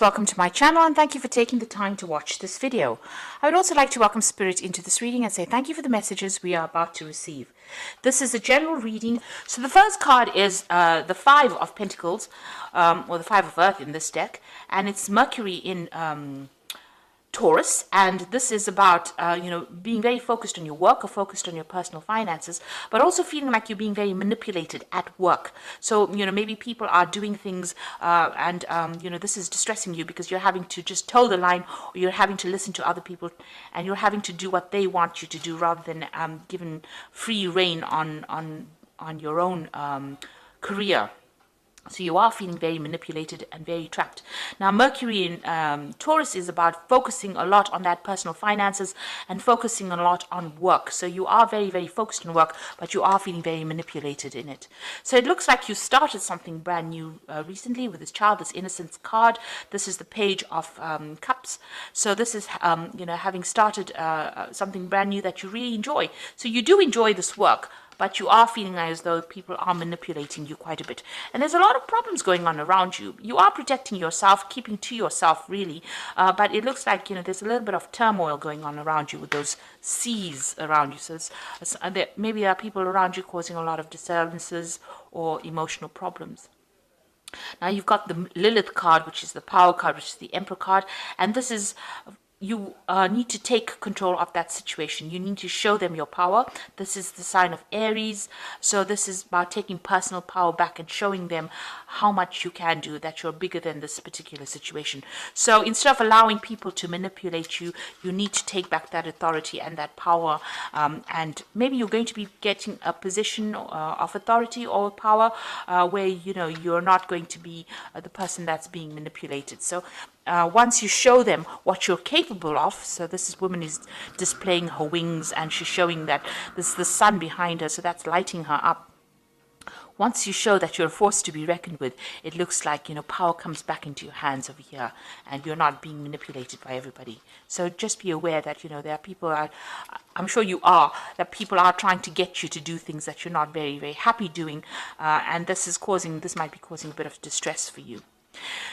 Welcome to my channel and thank you for taking the time to watch this video. I would also like to welcome Spirit into this reading and say thank you for the messages we are about to receive. This is a general reading. So the first card is the Five of Pentacles, or the Five of Earth in this deck, and it's Mercury in Taurus, and this is about being very focused on your work or focused on your personal finances, but also feeling like you're being very manipulated at work. So maybe people are doing things and this is distressing you because you're having to just toe the line, or you're having to listen to other people and you're having to do what they want you to do rather than given free reign on your own career. So you are feeling very manipulated and very trapped. Now, Mercury in Taurus is about focusing a lot on that personal finances and focusing a lot on work. So you are very, very focused on work, but you are feeling very manipulated in it. So it looks like you started something brand new recently with this child, this innocence card. This is the Page of Cups. So this is, having started something brand new that you really enjoy. So you do enjoy this work, but you are feeling as though people are manipulating you quite a bit. And there's a lot of problems going on around you. You are protecting yourself, keeping to yourself, really. But it looks like, there's a little bit of turmoil going on around you with those seas around you. So maybe there are people around you causing a lot of disturbances or emotional problems. Now you've got the Lilith card, which is the Power card, which is the Emperor card. And this is... you need to take control of that situation. You need to show them your power. This is the sign of Aries. So this is about taking personal power back and showing them how much you can do, that you're bigger than this particular situation. So instead of allowing people to manipulate you, you need to take back that authority and that power. And maybe you're going to be getting a position of authority or power where, you're not going to be the person that's being manipulated. So once you show them what you're capable of, so this woman is displaying her wings and she's showing that there's the sun behind her, so that's lighting her up. Once you show that you're a force to be reckoned with, it looks like, power comes back into your hands over here and you're not being manipulated by everybody. So just be aware that, there are people, I'm sure you are, that people are trying to get you to do things that you're not very, very happy doing. And this might be causing a bit of distress for you.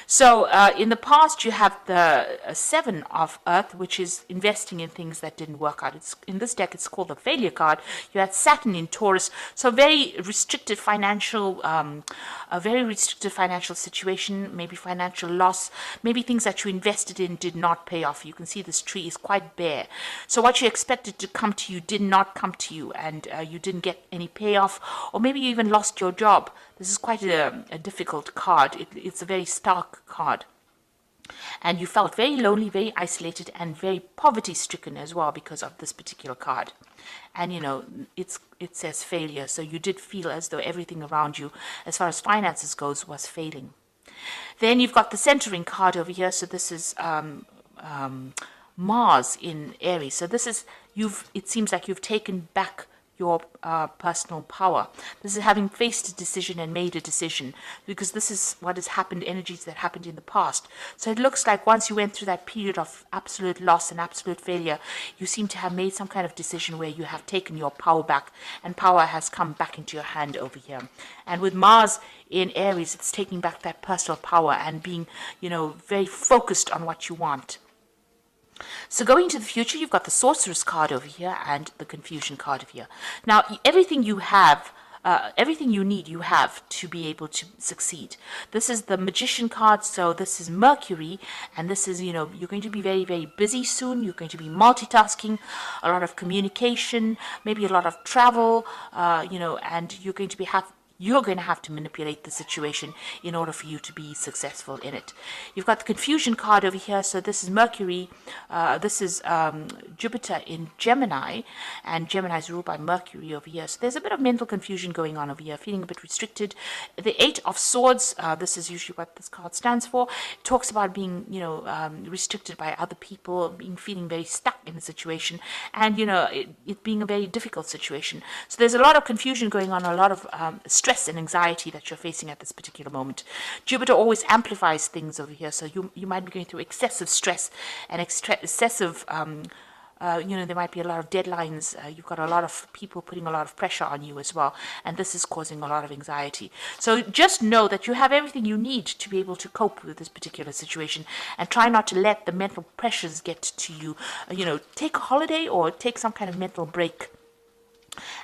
So in the past, you have the Seven of Earth, which is investing in things that didn't work out. In this deck, it's called the Failure card. You had Saturn in Taurus, so very restricted financial, a very restricted financial situation, maybe financial loss, maybe things that you invested in did not pay off. You can see this tree is quite bare. So what you expected to come to you did not come to you, and you didn't get any payoff, or maybe you even lost your job. This is quite a difficult card. It's a very stark card. And you felt very lonely, very isolated, and very poverty-stricken as well because of this particular card. And, it says failure. So you did feel as though everything around you, as far as finances goes, was failing. Then you've got the centering card over here. So this is Mars in Aries. So this is, it seems like you've taken back your personal power. This is having faced a decision and made a decision, because this is what has happened, energies that happened in the past. So it looks like once you went through that period of absolute loss and absolute failure, you seem to have made some kind of decision where you have taken your power back, and power has come back into your hand over here. And with Mars in Aries, it's taking back that personal power and being, very focused on what you want. So going to the future, you've got the Sorceress card over here and the Confusion card over here. Now, everything you have, everything you need, you have to be able to succeed. This is the Magician card, so this is Mercury, and this is, you're going to be very, very busy soon. You're going to be multitasking, a lot of communication, maybe a lot of travel, and you're going to have to manipulate the situation in order for you to be successful in it. You've got the Confusion card over here. So this is Mercury. This is Jupiter in Gemini, and Gemini is ruled by Mercury over here. So there's a bit of mental confusion going on over here, feeling a bit restricted. The Eight of Swords, this is usually what this card stands for. It talks about being, restricted by other people, feeling very stuck in a situation, and, it being a very difficult situation. So there's a lot of confusion going on, a lot of stress and anxiety that you're facing at this particular moment. Jupiter always amplifies things over here, so you might be going through excessive stress and excessive there might be a lot of deadlines. You've got a lot of people putting a lot of pressure on you as well, and this is causing a lot of anxiety. So just know that you have everything you need to be able to cope with this particular situation, and try not to let the mental pressures get to you. Take a holiday or take some kind of mental break,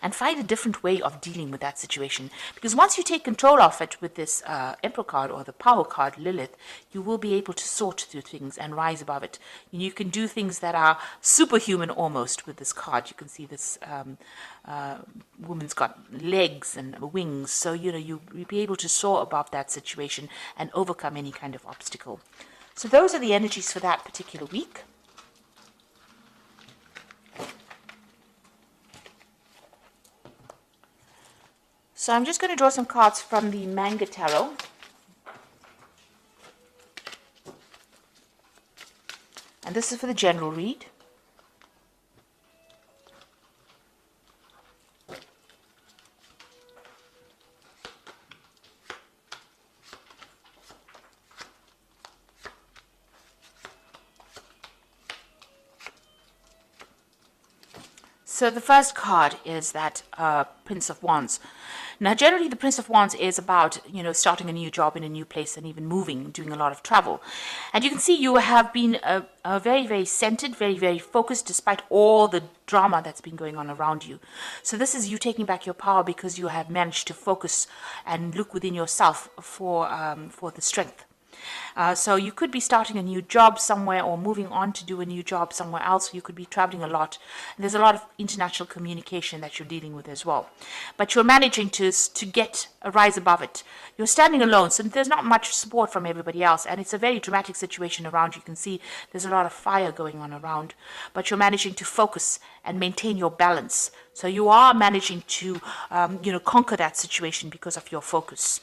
and find a different way of dealing with that situation. Because once you take control of it with this Emperor card or the Power card, Lilith, you will be able to sort through things and rise above it. You can do things that are superhuman almost with this card. You can see this woman's got legs and wings. So, you'll be able to soar above that situation and overcome any kind of obstacle. So those are the energies for that particular week. So I'm just going to draw some cards from the Manga Tarot. And this is for the general read. So the first card is that Prince of Wands. Now, generally, the Prince of Wands is about, starting a new job in a new place and even moving, doing a lot of travel. And you can see you have been very, very centered, very, very focused, despite all the drama that's been going on around you. So this is you taking back your power because you have managed to focus and look within yourself for the strength. So you could be starting a new job somewhere or moving on to do a new job somewhere else. You could be traveling a lot. And there's a lot of international communication that you're dealing with as well. But you're managing to get a rise above it. You're standing alone, so there's not much support from everybody else. And it's a very dramatic situation around. You can see there's a lot of fire going on around. But you're managing to focus and maintain your balance. So you are managing to, conquer that situation because of your focus.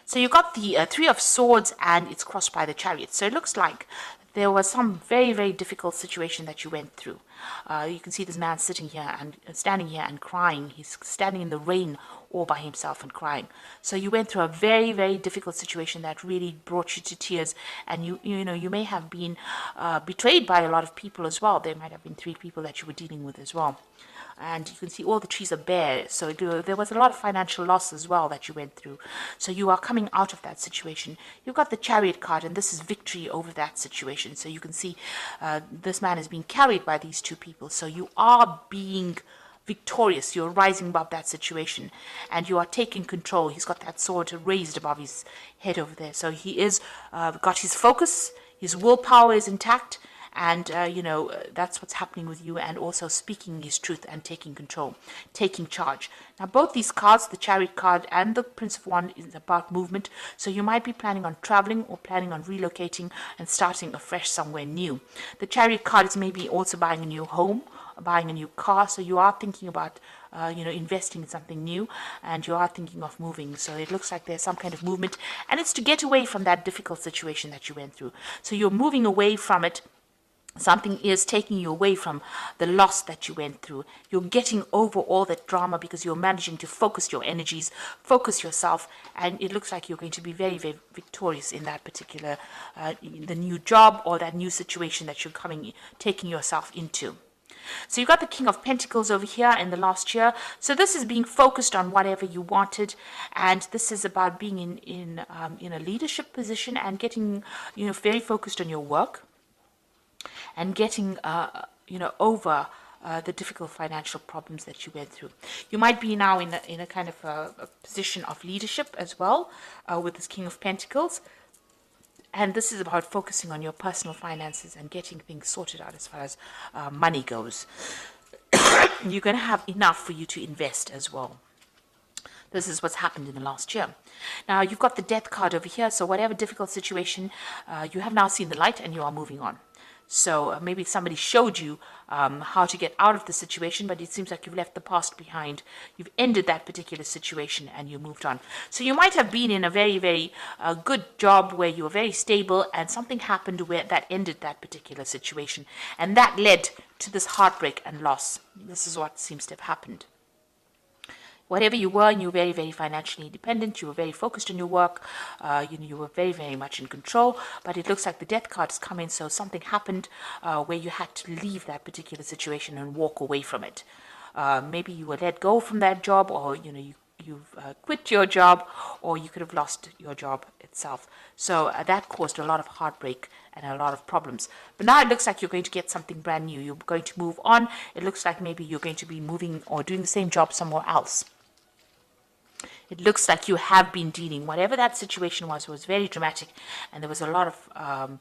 So you got the Three of Swords, and it's crossed by the Chariot. So it looks like there was some very, very difficult situation that you went through. You can see this man sitting here and standing here and crying. He's standing in the rain all by himself and crying. So you went through a very, very difficult situation that really brought you to tears. And you may have been betrayed by a lot of people as well. There might have been 3 people that you were dealing with as well. And you can see all the trees are bare. So there was a lot of financial loss as well that you went through. So you are coming out of that situation. You've got the Chariot card, and this is victory over that situation. So you can see this man is being carried by these 2 people. So you are being victorious. You're rising above that situation, and you are taking control. He's got that sword raised above his head over there. So he is got his focus. His willpower is intact. And, that's what's happening with you, and also speaking his truth and taking control, taking charge. Now, both these cards, the Chariot card and the Prince of Wands, is about movement. So you might be planning on traveling or planning on relocating and starting afresh somewhere new. The Chariot card is maybe also buying a new home, buying a new car. So you are thinking about, investing in something new, and you are thinking of moving. So it looks like there's some kind of movement, and it's to get away from that difficult situation that you went through. So you're moving away from it. Something is taking you away from the loss that you went through. You're getting over all that drama because you're managing to focus your energies, focus yourself, and it looks like you're going to be very, very victorious in that particular, the new job or that new situation that you're taking yourself into. So you've got the King of Pentacles over here in the last year. So this is being focused on whatever you wanted, and this is about being in a leadership position and getting, very focused on your work. And getting, over the difficult financial problems that you went through. You might be now in a kind of a position of leadership as well with this King of Pentacles. And this is about focusing on your personal finances and getting things sorted out as far as money goes. You're going to have enough for you to invest as well. This is what's happened in the last year. Now, you've got the Death card over here. So whatever difficult situation, you have now seen the light and you are moving on. So maybe somebody showed you how to get out of the situation, but it seems like you've left the past behind. You've ended that particular situation and you moved on. So you might have been in a very, very good job where you were very stable, and something happened where that ended that particular situation. And that led to this heartbreak and loss. This is what seems to have happened. whatever you were, and you were very, very financially independent, you were very focused on your work, you were very, very much in control, but it looks like the death card has come in, so something happened where you had to leave that particular situation and walk away from it. Maybe you were let go from that job, or you've quit your job, or you could have lost your job itself. So that caused a lot of heartbreak and a lot of problems. But now it looks like you're going to get something brand new. You're going to move on. It looks like maybe you're going to be moving or doing the same job somewhere else. It looks like you have been dealing, whatever that situation was very dramatic, and there was a lot of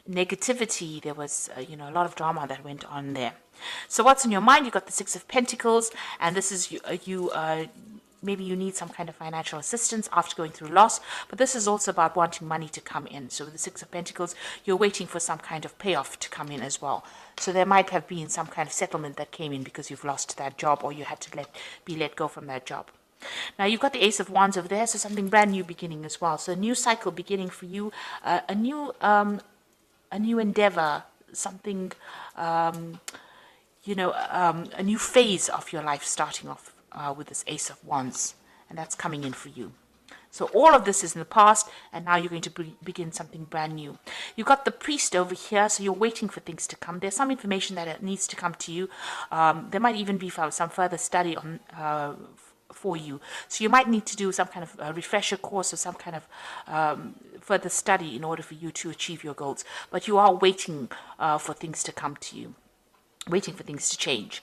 negativity. There was a lot of drama that went on there. So what's on your mind? You've got the Six of Pentacles, and this is maybe you need some kind of financial assistance after going through loss, but this is also about wanting money to come in. So with the Six of Pentacles, you're waiting for some kind of payoff to come in as well. So there might have been some kind of settlement that came in because you've lost that job, or you had to be let go from that job. Now you've got the Ace of Wands over there, so something brand new beginning as well. So a new cycle beginning for you, a new endeavor, something, a new phase of your life starting off with this Ace of Wands, and that's coming in for you. So all of this is in the past, and now you're going to begin something brand new. You've got the Priest over here, so you're waiting for things to come. There's some information that needs to come to you. There might even be some further study on for you. So you might need to do some kind of a refresher course or some kind of further study in order for you to achieve your goals. But you are waiting for things to come to you, waiting for things to change.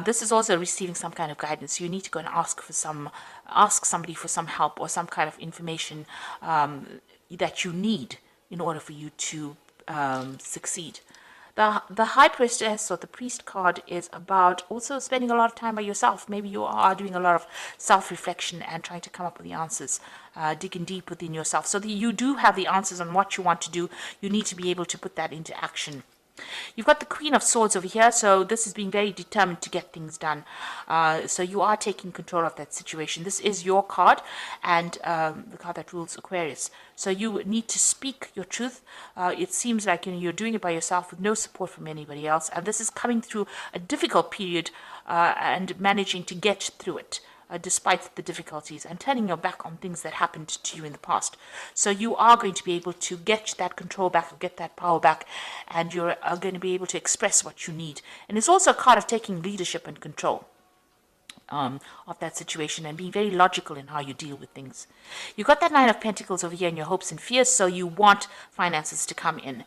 This is also receiving some kind of guidance. You need to go and ask somebody for some help or some kind of information that you need in order for you to succeed. The High Priestess, or the Priest card, is about also spending a lot of time by yourself. Maybe you are doing a lot of self-reflection and trying to come up with the answers, digging deep within yourself. So that you do have the answers on what you want to do. You need to be able to put that into action. You've got the Queen of Swords over here, so this is being very determined to get things done. So you are taking control of that situation. This is your card, and the card that rules Aquarius. So you need to speak your truth. It seems like you're doing it by yourself with no support from anybody else, and this is coming through a difficult period and managing to get through it. Despite the difficulties, and turning your back on things that happened to you in the past. So you are going to be able to get that control back, or get that power back, and you're going to be able to express what you need. And it's also a card of taking leadership and control of that situation and being very logical in how you deal with things. You've got that Nine of Pentacles over here in your hopes and fears, so you want finances to come in.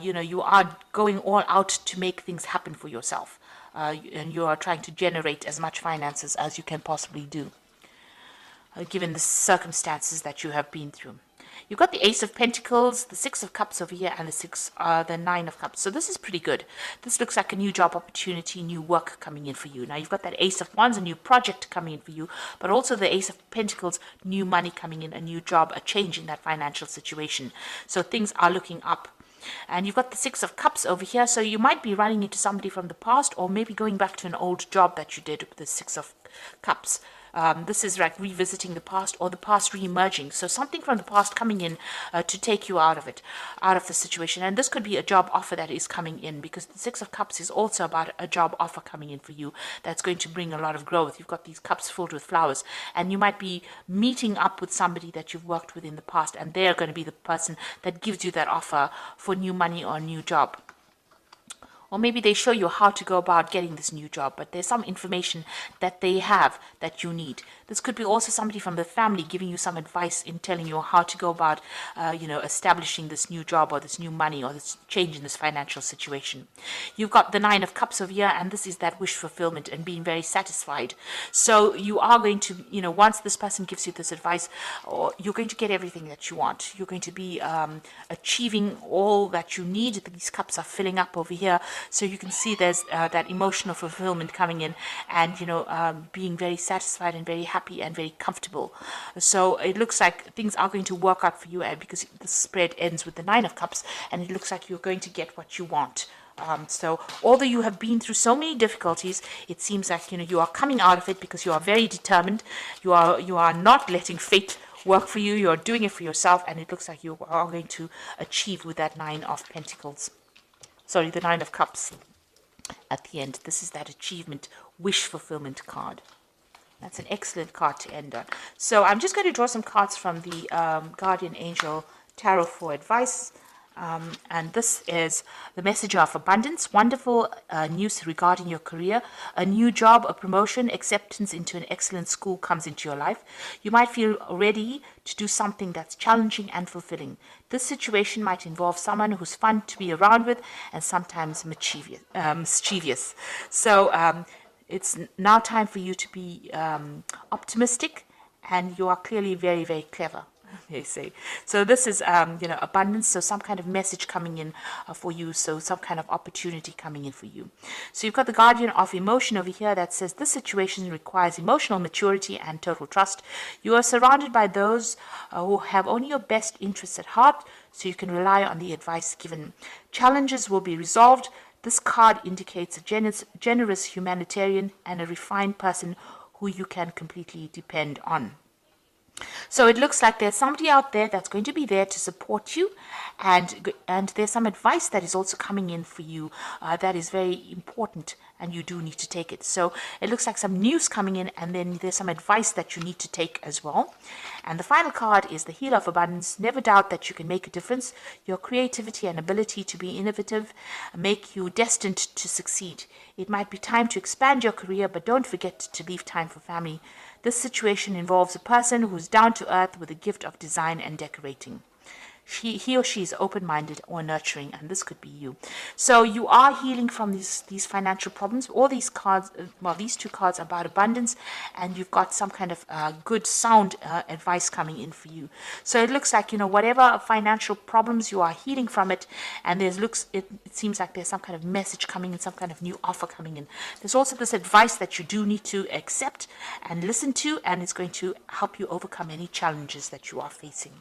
You are going all out to make things happen for yourself. And you are trying to generate as much finances as you can possibly do, given the circumstances that you have been through. You've got the Ace of Pentacles, the Six of Cups over here, and the Nine of Cups. So this is pretty good. This looks like a new job opportunity, new work coming in for you. Now you've got that Ace of Wands, a new project coming in for you, but also the Ace of Pentacles, new money coming in, a new job, a change in that financial situation. So things are looking up. And you've got the Six of Cups over here, so you might be running into somebody from the past, or maybe going back to an old job that you did with the Six of Cups. This is like revisiting the past, or the past re-emerging. So something from the past coming in to take you out of it, out of the situation. And this could be a job offer that is coming in, because the Six of Cups is also about a job offer coming in for you that's going to bring a lot of growth. You've got these cups filled with flowers, and you might be meeting up with somebody that you've worked with in the past, and they're going to be the person that gives you that offer for new money or a new job. Or maybe they show you how to go about getting this new job, but there's some information that they have that you need. This could be also somebody from the family giving you some advice in telling you how to go about, establishing this new job or this new money or this change in this financial situation. You've got the Nine of Cups over here, and this is that wish fulfillment and being very satisfied. So you are going to, once this person gives you this advice, or you're going to get everything that you want. You're going to be achieving all that you need. These cups are filling up over here. So you can see there's that emotional fulfillment coming in, and being very satisfied and very happy and very comfortable. So it looks like things are going to work out for you, because the spread ends with the Nine of Cups, and it looks like you're going to get what you want. So although you have been through so many difficulties, it seems like you are coming out of it, because you are very determined. You are not letting fate work for you. You are doing it for yourself, and it looks like you are going to achieve with that Nine of Pentacles. Sorry, the Nine of Cups at the end. This is that achievement, wish fulfillment card. That's an excellent card to end on. So I'm just going to draw some cards from the Guardian Angel Tarot for advice. And this is the message of abundance, wonderful news regarding your career, a new job, a promotion, acceptance into an excellent school comes into your life. You might feel ready to do something that's challenging and fulfilling. This situation might involve someone who's fun to be around with and sometimes mischievous. So it's now time for you to be optimistic, and you are clearly very, very clever. They say. So this is, abundance. So some kind of message coming in for you. So some kind of opportunity coming in for you. So you've got the Guardian of Emotion over here that says this situation requires emotional maturity and total trust. You are surrounded by those who have only your best interests at heart, so you can rely on the advice given. Challenges will be resolved. This card indicates a generous humanitarian and a refined person who you can completely depend on. So it looks like there's somebody out there that's going to be there to support you, and there's some advice that is also coming in for you that is very important, and you do need to take it. So it looks like some news coming in, and then there's some advice that you need to take as well. And the final card is the Healer of Abundance. Never doubt that you can make a difference. Your creativity and ability to be innovative make you destined to succeed. It might be time to expand your career, but don't forget to leave time for family. This situation involves a person who's down to earth with a gift of design and decorating. He or she is open-minded or nurturing, and this could be you. So you are healing from these financial problems. All these cards, these two cards are about abundance, and you've got some kind of good, sound advice coming in for you. So it looks like, whatever financial problems, you are healing from it, and it seems like there's some kind of message coming in, some kind of new offer coming in. There's also this advice that you do need to accept and listen to, and it's going to help you overcome any challenges that you are facing.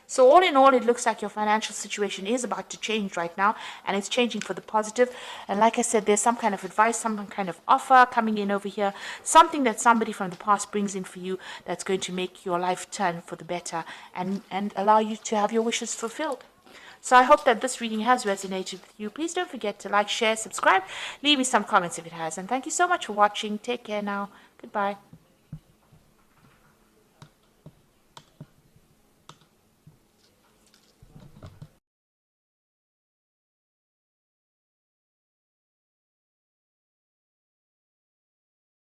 So all in all, it looks like your financial situation is about to change right now, and it's changing for the positive. And like I said, there's some kind of advice, some kind of offer coming in over here, something that somebody from the past brings in for you that's going to make your life turn for the better and allow you to have your wishes fulfilled. So I hope that this reading has resonated with you. Please don't forget to like, share, subscribe, leave me some comments if it has. And thank you so much for watching. Take care now. Goodbye.